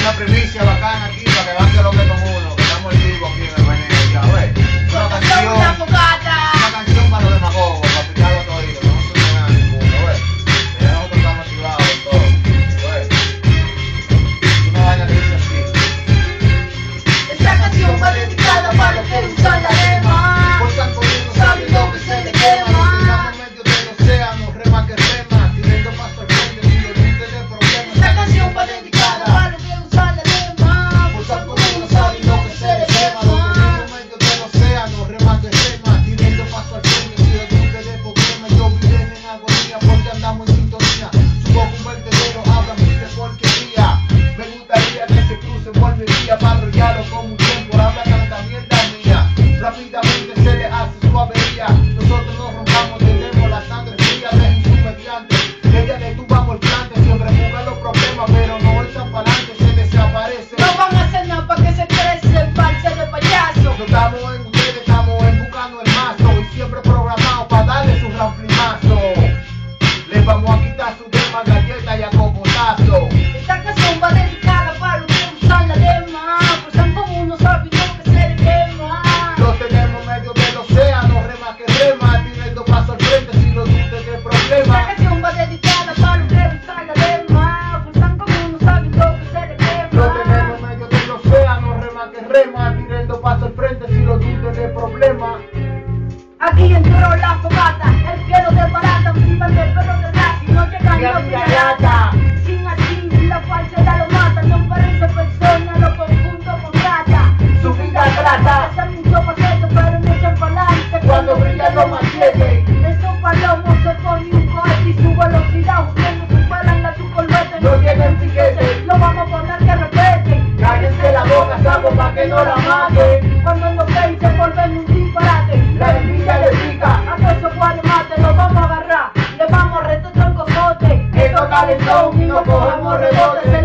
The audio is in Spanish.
una primicia bacana aquí para que vean que lo que con uno, que estamos en vivo aquí en el Veneno, ya ves. Una canción para los demagogos, para picarlo todito, que no suena nada ninguno, ves. Que ya nosotros estamos activados en todo, ves. Una vaina que dice así. Esta canción va dedicada para los que usan la lema. Por Santo Domingo sabe lo que se le quema. Estamos en medio del océano, rema que rema, tirando paso al frente, si lo dulce de problemas. Esta canción va dedicada para los que usan la lema. Por Santo Domingo sabe lo que se le quema. Lo tenemos en medio del océano, rema que rema, tirando paso al frente, si lo dulce de problemas. Yo viven en agonía porque andamos en sintonía. Subo con un vertedero, hablan mil de porquería. Me gustaría que se cruce por mi día para arrollarlo con un tiempo. Habla tanta mierda mía, rápidamente se le hace su avería. Nosotros nos rompamos, tenemos la sangre fría, dejen su mediante. Ella le tumbamos el plante, siempre juega los problemas, pero no echan para adelante, se desaparece. No van a hacer nada para que se crece el parche de payaso. No estamos en ustedes, estamos en buscando el mazo y siempre programados para darle su ramplimazo. Les vamos a quitar su tema, galleta y a cocotazo. Esta canción va dedicada para los que usan la lema. Pues tampoco uno sabe lo que se le quema. Lo tenemos en medio del océano, rema que rema, tirando paso al frente si lo dulce de Esta problema. canción va dedicada para los que usan la lema. Pues tampoco uno sabe lo que se le quema. Lo tenemos en medio del océano, rema que rema, tirando paso al frente si lo dulce de problema. Aquí entró la fogata, el cielo de barata, vivan del perro de raza y no llegan a pirata. Sin así, la falsedad lo mata, no parece persona, lo confundo con rata. Su vida trata Hace mucho paquete, pero no echan pa'lante cuando brillan los machetes. Esos palomos se ponen un cohete y su velocidad, cuando superan la tu colbete. No tienen piquete, Lo vamos a poner que repete. cállense la boca, sapo, pa' que no la mate. Cuando lo ven se vuelven un disparate. La envidia le pica, A todos esos guaremates los vamos a agarrar, le vamos a retener el cocote. esto calentón y no cogemos rebote.